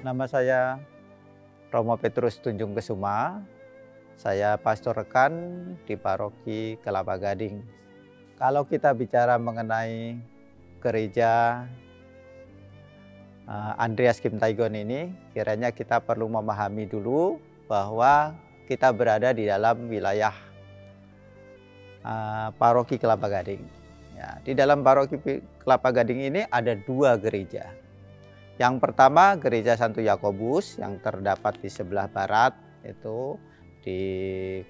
Nama saya Romo Petrus Tunjung Kesuma. Saya pastor rekan di Paroki Kelapa Gading. Kalau kita bicara mengenai gereja Andreas Kim Tae-gon ini, kiranya kita perlu memahami dulu bahwa kita berada di dalam wilayah Paroki Kelapa Gading. Ya, di dalam Paroki Kelapa Gading ini ada dua gereja. Yang pertama Gereja Santo Yakobus yang terdapat di sebelah barat, itu di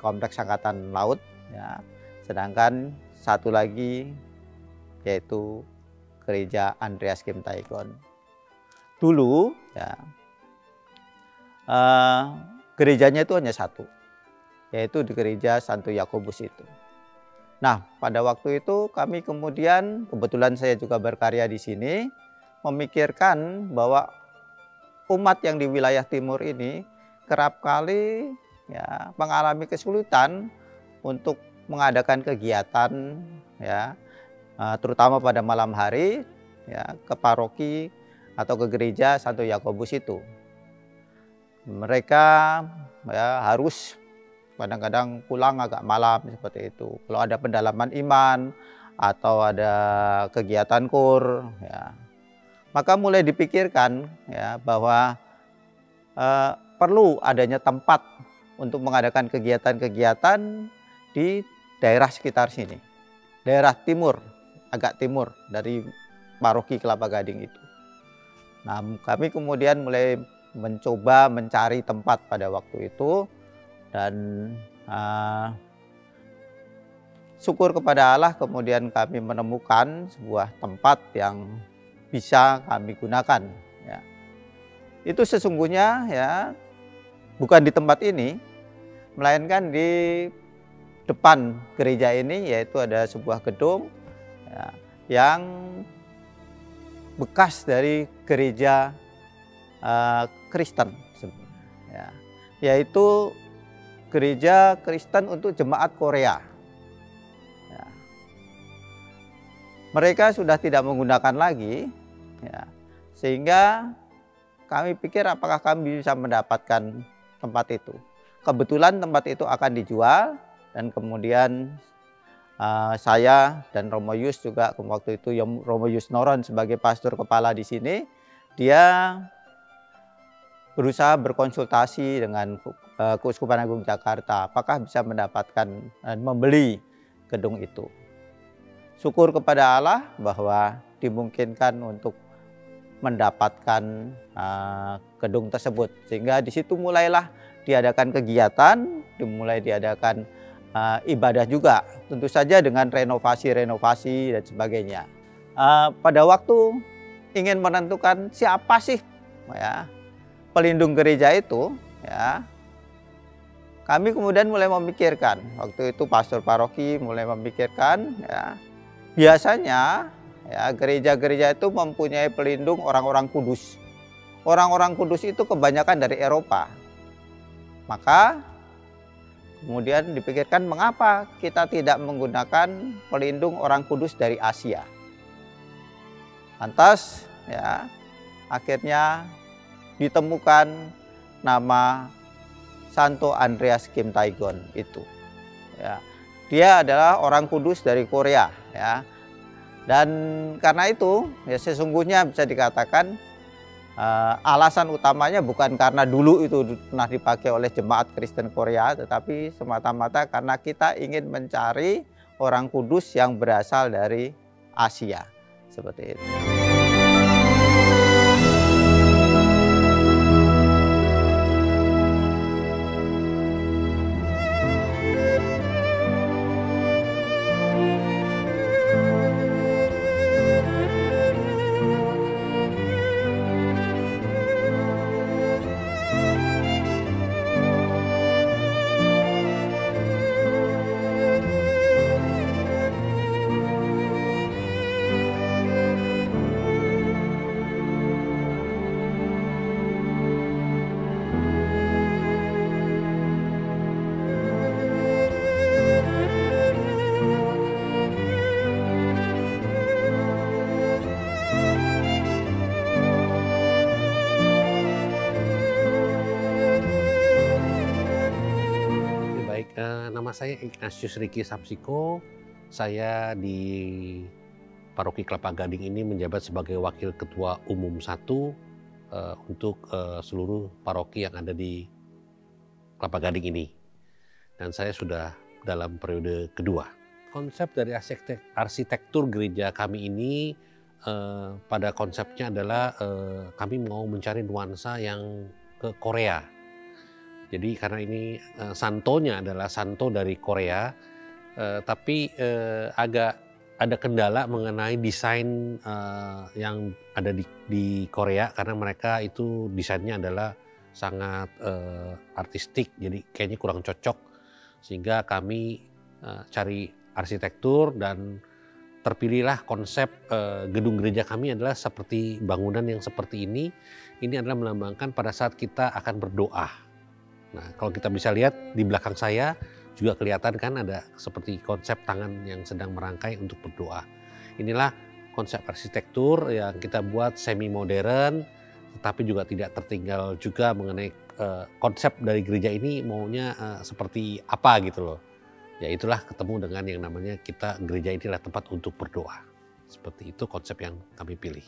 Kompleks Angkatan Laut. Ya. Sedangkan satu lagi yaitu Gereja Andreas Kim Tae-gon. Dulu ya, gerejanya itu hanya satu, yaitu di Gereja Santo Yakobus itu. Nah, pada waktu itu kami kemudian, kebetulan saya juga berkarya di sini, memikirkan bahwa umat yang di wilayah timur ini kerap kali ya mengalami kesulitan untuk mengadakan kegiatan ya, terutama pada malam hari ya, ke paroki atau ke gereja Santo Yakobus itu. Mereka ya harus kadang-kadang pulang agak malam seperti itu. Kalau ada pendalaman iman atau ada kegiatan kur ya, maka mulai dipikirkan ya bahwa perlu adanya tempat untuk mengadakan kegiatan-kegiatan di daerah sekitar sini. Daerah timur, agak timur dari Paroki Kelapa Gading itu. Nah, kami kemudian mulai mencoba mencari tempat pada waktu itu, dan syukur kepada Allah kemudian kami menemukan sebuah tempat yang bisa kami gunakan ya. Itu sesungguhnya ya bukan di tempat ini, melainkan di depan gereja ini, yaitu ada sebuah gedung ya, yang bekas dari gereja Kristen ya, yaitu gereja Kristen untuk jemaat Korea. Mereka sudah tidak menggunakan lagi, ya, sehingga kami pikir apakah kami bisa mendapatkan tempat itu. Kebetulan tempat itu akan dijual, dan kemudian saya dan Romo Yus juga waktu itu, Romo Yus Noron sebagai pastor kepala di sini, dia berusaha berkonsultasi dengan Keuskupan Agung Jakarta, apakah bisa mendapatkan dan membeli gedung itu. Syukur kepada Allah bahwa dimungkinkan untuk mendapatkan gedung tersebut, sehingga di situ mulailah diadakan kegiatan, dimulai diadakan ibadah juga, tentu saja dengan renovasi dan sebagainya. Pada waktu ingin menentukan siapa sih ya pelindung gereja itu, ya, kami kemudian mulai memikirkan, waktu itu pastor paroki mulai memikirkan ya, biasanya ya gereja-gereja itu mempunyai pelindung orang-orang kudus. Orang-orang kudus itu kebanyakan dari Eropa. Maka kemudian dipikirkan, mengapa kita tidak menggunakan pelindung orang kudus dari Asia. Lantas ya akhirnya ditemukan nama Santo Andreas Kim Tae-gon itu. Ya. Dia adalah orang kudus dari Korea ya. Dan karena itu ya sesungguhnya bisa dikatakan alasan utamanya bukan karena dulu itu pernah dipakai oleh jemaat Kristen Korea, tetapi semata-mata karena kita ingin mencari orang kudus yang berasal dari Asia. Seperti itu. Nama saya Ignatius Riki Sapsiko. Saya di Paroki Kelapa Gading ini menjabat sebagai Wakil Ketua Umum 1 untuk seluruh paroki yang ada di Kelapa Gading ini. Dan saya sudah dalam periode kedua. Konsep dari arsitektur gereja kami ini pada konsepnya adalah kami mau mencari nuansa yang ke Korea. Jadi karena ini santonya adalah santo dari Korea, tapi agak ada kendala mengenai desain yang ada di Korea karena mereka itu desainnya adalah sangat artistik, jadi kayaknya kurang cocok, sehingga kami cari arsitektur dan terpilihlah konsep gedung gereja kami adalah seperti bangunan yang seperti ini. Ini adalah melambangkan pada saat kita akan berdoa. Nah, kalau kita bisa lihat di belakang saya juga kelihatan kan ada seperti konsep tangan yang sedang merangkai untuk berdoa. Inilah konsep arsitektur yang kita buat semi modern, tetapi juga tidak tertinggal juga mengenai konsep dari gereja ini maunya seperti apa gitu loh. Ya itulah ketemu dengan yang namanya kita gereja inilah tempat untuk berdoa. Seperti itu konsep yang kami pilih.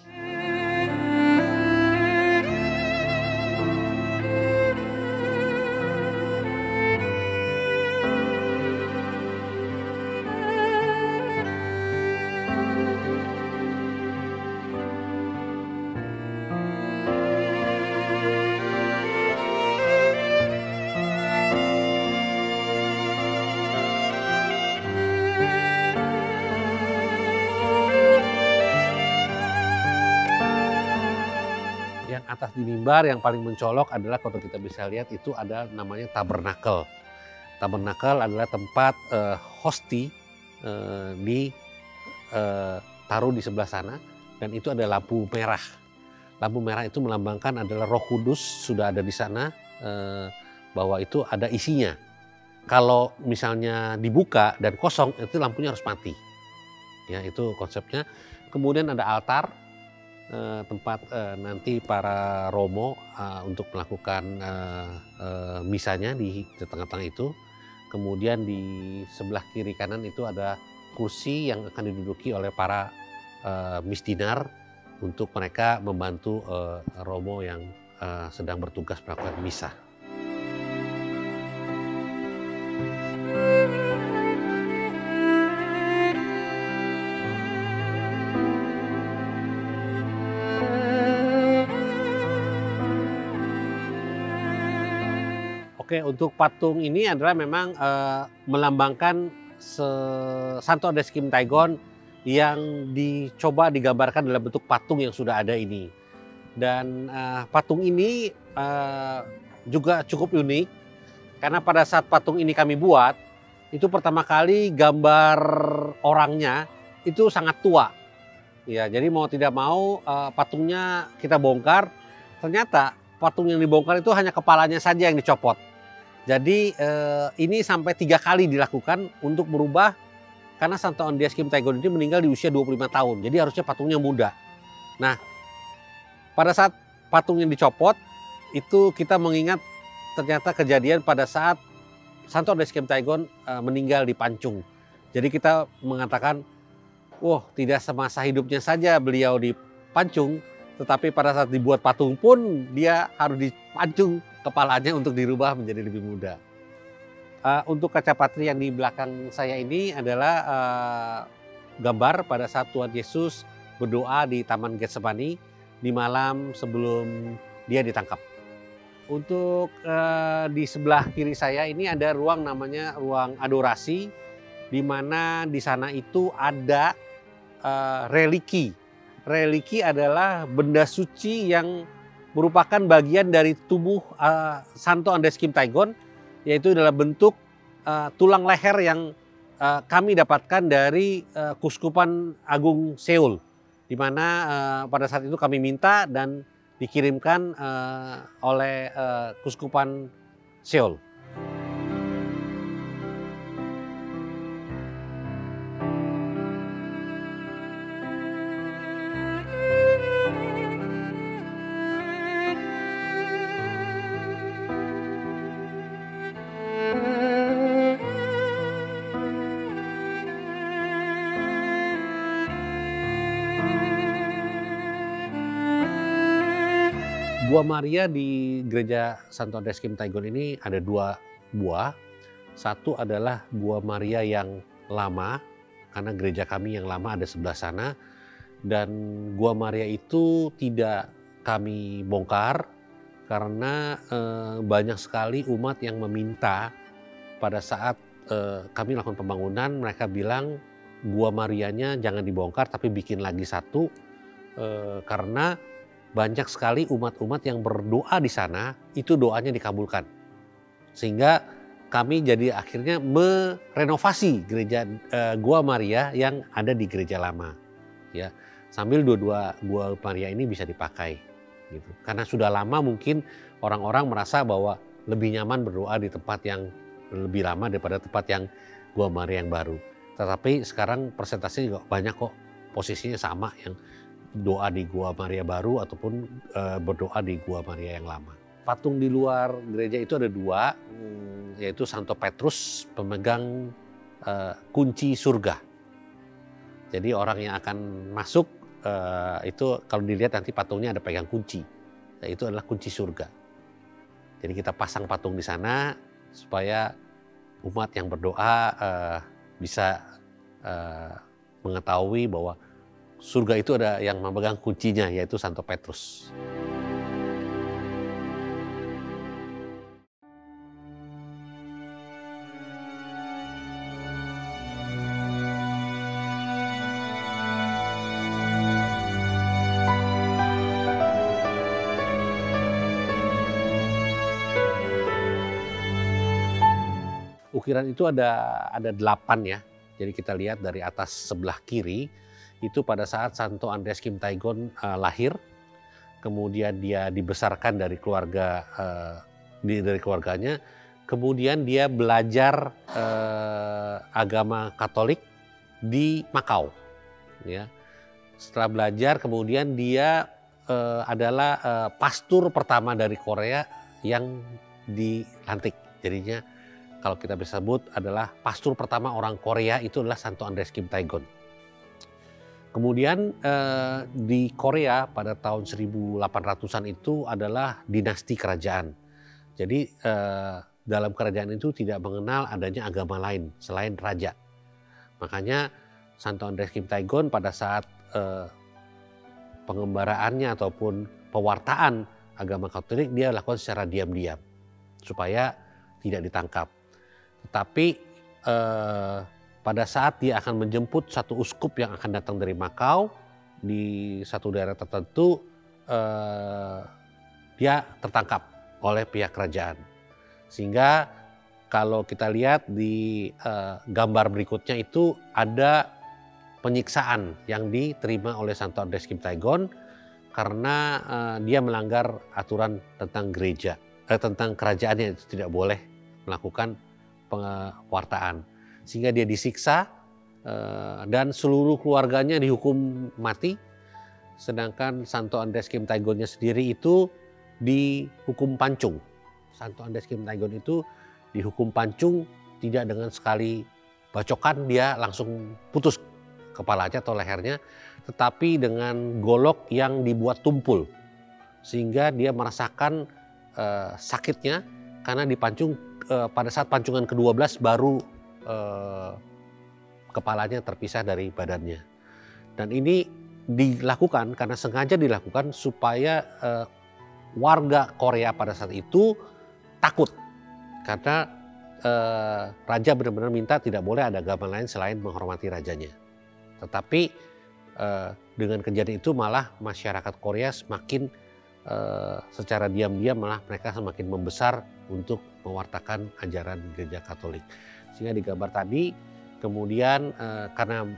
Yang atas di mimbar yang paling mencolok adalah kalau kita bisa lihat itu ada namanya tabernakel. Tabernakel adalah tempat hosti taruh di sebelah sana, dan itu ada lampu merah. Lampu merah itu melambangkan adalah Roh Kudus sudah ada di sana, bahwa itu ada isinya. Kalau misalnya dibuka dan kosong itu lampunya harus mati. Ya, itu konsepnya. Kemudian ada altar, tempat nanti para romo untuk melakukan misanya di tengah-tengah itu. Kemudian di sebelah kiri kanan itu ada kursi yang akan diduduki oleh para misdinar untuk mereka membantu romo yang sedang bertugas melakukan misa. Oke, untuk patung ini adalah memang melambangkan Santo Andreas Kim Taegon yang dicoba digambarkan dalam bentuk patung yang sudah ada ini. Dan patung ini juga cukup unik karena pada saat patung ini kami buat, itu pertama kali gambar orangnya itu sangat tua. Ya, jadi mau tidak mau patungnya kita bongkar, ternyata patung yang dibongkar itu hanya kepalanya saja yang dicopot. Jadi ini sampai 3 kali dilakukan untuk berubah karena Santo Andreas Kim Taegon ini meninggal di usia 25 tahun. Jadi harusnya patungnya muda. Nah, pada saat patungnya dicopot itu kita mengingat ternyata kejadian pada saat Santo Andreas Kim Taegon meninggal di Pancung. Jadi kita mengatakan, wah, tidak semasa hidupnya saja beliau di Pancung, tetapi pada saat dibuat patung pun dia harus dipancung kepalanya untuk dirubah menjadi lebih muda. Untuk kaca patri yang di belakang saya ini adalah gambar pada saat Tuhan Yesus berdoa di Taman Getsemani di malam sebelum dia ditangkap. Untuk di sebelah kiri saya ini ada ruang namanya ruang adorasi, di mana di sana itu ada reliki. Reliki adalah benda suci yang merupakan bagian dari tubuh Santo Andreas Kim Taegon, yaitu dalam bentuk tulang leher yang kami dapatkan dari Kuskupan Agung Seoul, di mana pada saat itu kami minta dan dikirimkan oleh Kuskupan Seoul. Gua Maria di gereja Santo Andreas Kim Taigon ini ada 2 buah. Satu adalah Gua Maria yang lama, karena gereja kami yang lama ada sebelah sana. Dan Gua Maria itu tidak kami bongkar karena banyak sekali umat yang meminta pada saat kami lakukan pembangunan. Mereka bilang Gua Marianya jangan dibongkar tapi bikin lagi satu, karena banyak sekali umat-umat yang berdoa di sana, itu doanya dikabulkan. Sehingga kami jadi akhirnya merenovasi gereja Gua Maria yang ada di gereja lama. Ya, sambil dua-dua Gua Maria ini bisa dipakai. Gitu. Karena sudah lama mungkin orang-orang merasa bahwa lebih nyaman berdoa di tempat yang lebih lama daripada tempat yang Gua Maria yang baru. Tetapi sekarang persentasenya juga banyak kok, posisinya sama, yang doa di Gua Maria baru ataupun berdoa di Gua Maria yang lama. Patung di luar gereja itu ada 2, yaitu Santo Petrus pemegang kunci surga. Jadi orang yang akan masuk itu kalau dilihat nanti patungnya ada pegang kunci, itu adalah kunci surga. Jadi kita pasang patung di sana supaya umat yang berdoa bisa mengetahui bahwa surga itu ada yang memegang kuncinya, yaitu Santo Petrus. Ukiran itu ada 8 ya. Jadi kita lihat dari atas sebelah kiri, itu pada saat Santo Andreas Kim Taigon lahir, kemudian dia dibesarkan dari keluarganya, kemudian dia belajar agama Katolik di Makau. Ya. Setelah belajar, kemudian dia adalah pastor pertama dari Korea yang dilantik. Jadinya kalau kita bisa sebut adalah pastor pertama orang Korea itu adalah Santo Andreas Kim Taigon. Kemudian di Korea pada tahun 1800-an itu adalah dinasti kerajaan. Jadi dalam kerajaan itu tidak mengenal adanya agama lain selain raja. Makanya Santo Andreas Kim Taigon pada saat pengembaraannya ataupun pewartaan agama Katolik dia lakukan secara diam-diam supaya tidak ditangkap. Tetapi pada saat dia akan menjemput satu uskup yang akan datang dari Makau di satu daerah tertentu, dia tertangkap oleh pihak kerajaan. Sehingga kalau kita lihat di gambar berikutnya itu ada penyiksaan yang diterima oleh Santo Andreas Kim Taigon karena dia melanggar aturan tentang gereja, tentang kerajaan yang tidak boleh melakukan pewartaan, sehingga dia disiksa dan seluruh keluarganya dihukum mati, sedangkan Santo Andreas Kim Taigonnya sendiri itu dihukum pancung. Santo Andreas Kim Taigon itu dihukum pancung tidak dengan sekali bacokan dia langsung putus kepalanya atau lehernya, tetapi dengan golok yang dibuat tumpul sehingga dia merasakan sakitnya karena dipancung. Pada saat pancungan ke-12 baru kepalanya terpisah dari badannya. Dan ini dilakukan karena sengaja dilakukan supaya warga Korea pada saat itu takut. Karena raja benar-benar minta tidak boleh ada agama lain selain menghormati rajanya. Tetapi dengan kejadian itu malah masyarakat Korea semakin secara diam-diam malah mereka semakin membesar untuk mewartakan ajaran gereja Katolik. Sehingga di gambar tadi kemudian karena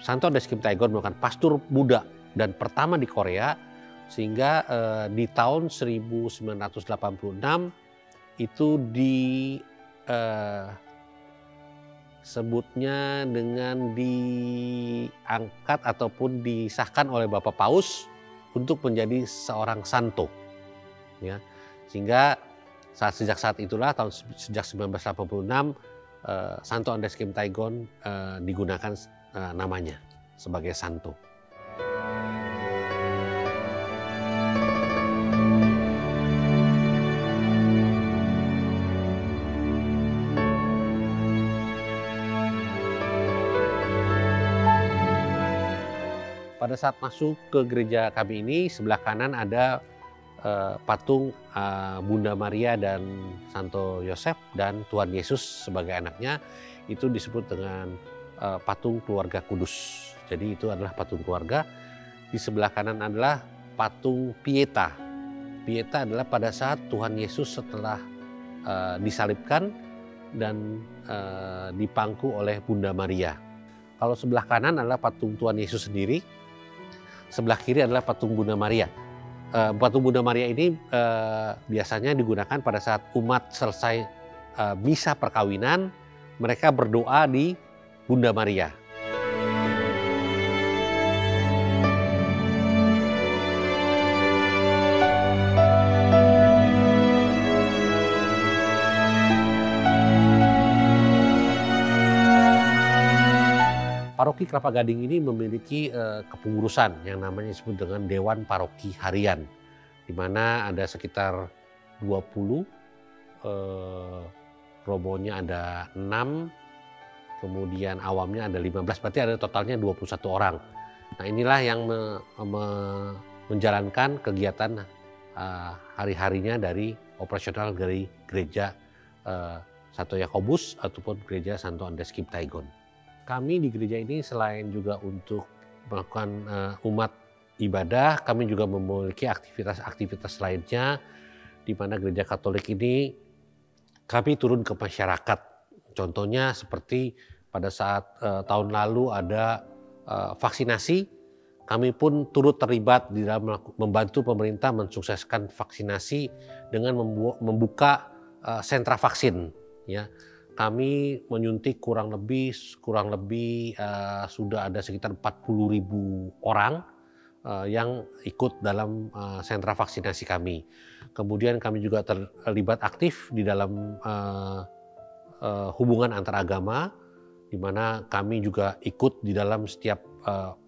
Santo Andreas Kim Taigon merupakan pastor muda dan pertama di Korea, sehingga di tahun 1986 itu sebutnya dengan diangkat ataupun disahkan oleh Bapak Paus untuk menjadi seorang santo, ya. Sehingga sejak saat itulah sejak 1986 Santo Andreas Kim Taigon digunakan namanya sebagai santo. pada saat masuk ke gereja kami ini, sebelah kanan ada patung Bunda Maria dan Santo Yosef dan Tuhan Yesus sebagai anaknya. Itu disebut dengan patung keluarga kudus. Jadi itu adalah patung keluarga. Di sebelah kanan adalah patung Pieta. Pieta adalah pada saat Tuhan Yesus setelah disalibkan dan dipangku oleh Bunda Maria. Kalau sebelah kanan adalah patung Tuhan Yesus sendiri, sebelah kiri adalah patung Bunda Maria. Patung Bunda Maria ini biasanya digunakan pada saat umat selesai misa perkawinan, mereka berdoa di Bunda Maria. Paroki Kelapa Gading ini memiliki kepengurusan yang namanya disebut dengan Dewan Paroki Harian, di mana ada sekitar 20, robonya ada 6, kemudian awamnya ada 15, berarti ada totalnya 21 orang. Nah inilah yang menjalankan kegiatan hari-harinya dari operasional dari gereja Santo Yakobus ataupun gereja Santo Andreas Kim Taigon. Kami di gereja ini selain juga untuk melakukan umat ibadah, kami juga memiliki aktivitas-aktivitas lainnya, di mana gereja Katolik ini kami turun ke masyarakat. Contohnya seperti pada saat tahun lalu ada vaksinasi, kami pun turut terlibat di dalam membantu pemerintah mensukseskan vaksinasi dengan membuka sentra vaksin. Ya. Kami menyuntik kurang lebih sudah ada sekitar 40.000 orang yang ikut dalam sentra vaksinasi kami. Kemudian kami juga terlibat aktif di dalam hubungan antar agama, di mana kami juga ikut di dalam setiap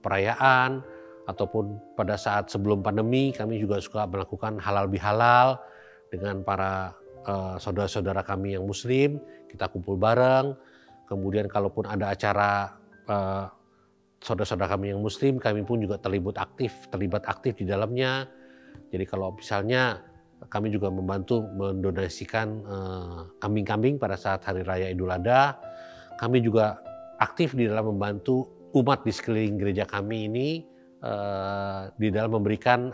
perayaan ataupun pada saat sebelum pandemi kami juga suka melakukan halal bihalal dengan para saudara-saudara kami yang muslim, kita kumpul bareng. Kemudian kalaupun ada acara saudara-saudara kami yang muslim, kami pun juga terlibat aktif di dalamnya. Jadi kalau misalnya kami juga membantu mendonasikan kambing-kambing pada saat Hari Raya Idul Adha, kami juga aktif di dalam membantu umat di sekeliling gereja kami ini di dalam memberikan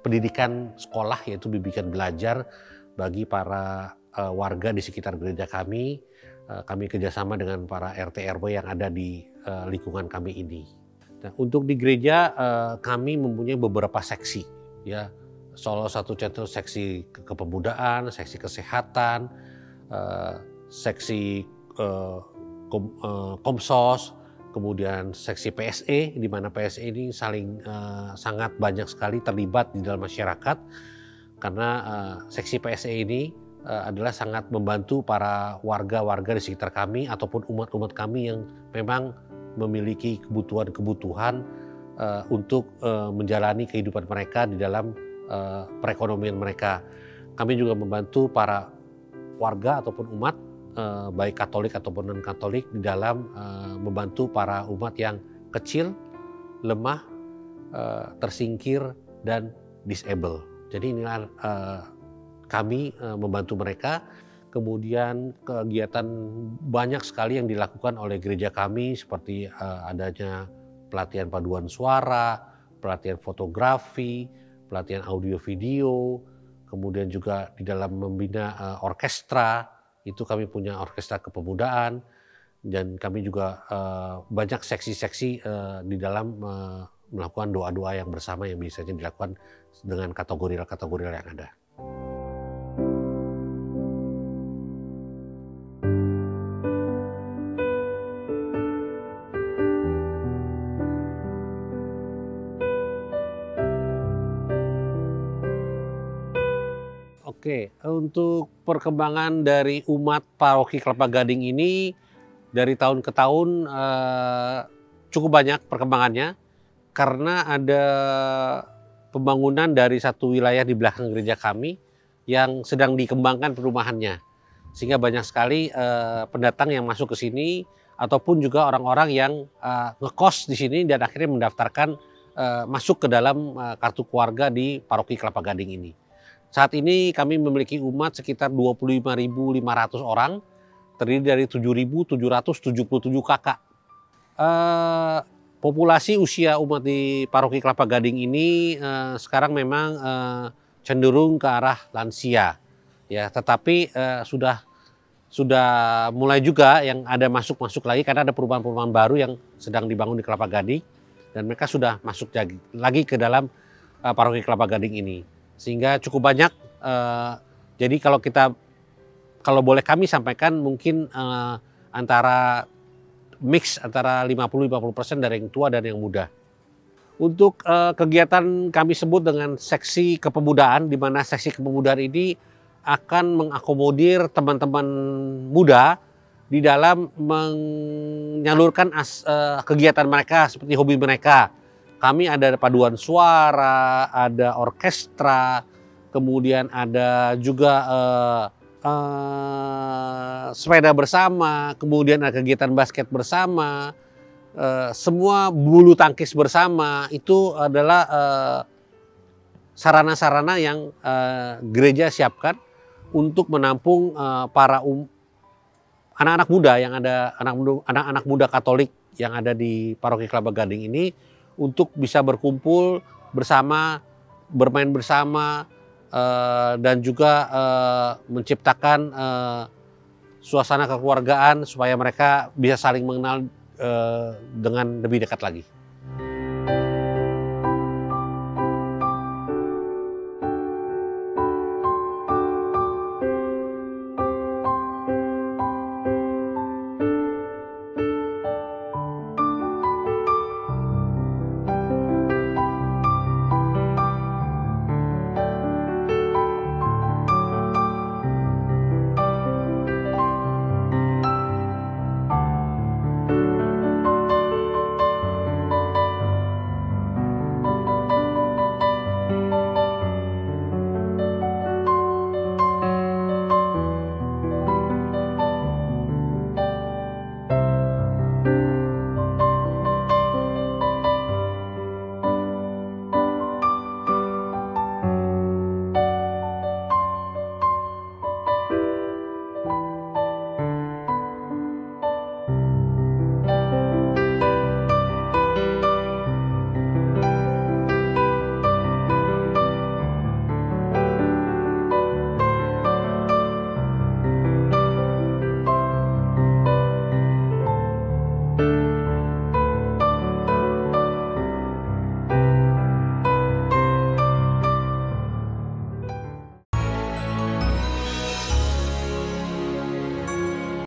pendidikan sekolah, yaitu pendidikan belajar bagi para warga di sekitar gereja kami. Kami kerjasama dengan para RT RW yang ada di lingkungan kami ini. Nah, untuk di gereja kami mempunyai beberapa seksi, ya. Salah satu contoh seksi kepemudaan, seksi kesehatan, seksi Komsos, kemudian seksi PSE, di mana PSE ini sangat banyak sekali terlibat di dalam masyarakat. Karena seksi PSE ini adalah sangat membantu para warga-warga di sekitar kami ataupun umat-umat kami yang memang memiliki kebutuhan-kebutuhan untuk menjalani kehidupan mereka di dalam perekonomian mereka. Kami juga membantu para warga ataupun umat baik Katolik ataupun non-Katolik di dalam membantu para umat yang kecil, lemah, tersingkir, dan disable. Jadi inilah kami membantu mereka. Kemudian kegiatan banyak sekali yang dilakukan oleh gereja kami seperti adanya pelatihan paduan suara, pelatihan fotografi, pelatihan audio video, kemudian juga di dalam membina orkestra, itu kami punya orkestra kepemudaan, dan kami juga banyak seksi-seksi di dalam melakukan doa-doa yang bersama yang biasanya dilakukan dengan kategori yang ada. Oke, untuk perkembangan dari umat Paroki Kelapa Gading ini dari tahun ke tahun cukup banyak perkembangannya, karena ada pembangunan dari satu wilayah di belakang gereja kami yang sedang dikembangkan perumahannya, sehingga banyak sekali pendatang yang masuk ke sini ataupun juga orang-orang yang ngekos di sini dan akhirnya mendaftarkan masuk ke dalam kartu keluarga di Paroki Kelapa Gading ini. Saat ini kami memiliki umat sekitar 25.500 orang, terdiri dari 7.777 kakak. Populasi usia umat di Paroki Kelapa Gading ini sekarang memang cenderung ke arah lansia, ya. Tetapi sudah mulai juga yang ada masuk lagi karena ada perumahan-perumahan baru yang sedang dibangun di Kelapa Gading dan mereka sudah masuk lagi ke dalam Paroki Kelapa Gading ini, sehingga cukup banyak. Jadi kalau boleh kami sampaikan mungkin antara mix antara 50-50% dari yang tua dan yang muda. Untuk kegiatan kami sebut dengan seksi kepemudaan, di mana seksi kepemudaan ini akan mengakomodir teman-teman muda di dalam menyalurkan kegiatan mereka seperti hobi mereka. Kami ada paduan suara, ada orkestra, kemudian ada juga sepeda bersama, kemudian ada kegiatan basket bersama, semua bulu tangkis bersama. Itu adalah sarana-sarana yang gereja siapkan untuk menampung para anak-anak muda yang ada, anak-anak muda Katolik yang ada di Paroki Kelapa Gading ini untuk bisa berkumpul bersama, bermain bersama, dan juga menciptakan suasana kekeluargaan supaya mereka bisa saling mengenal dengan lebih dekat lagi.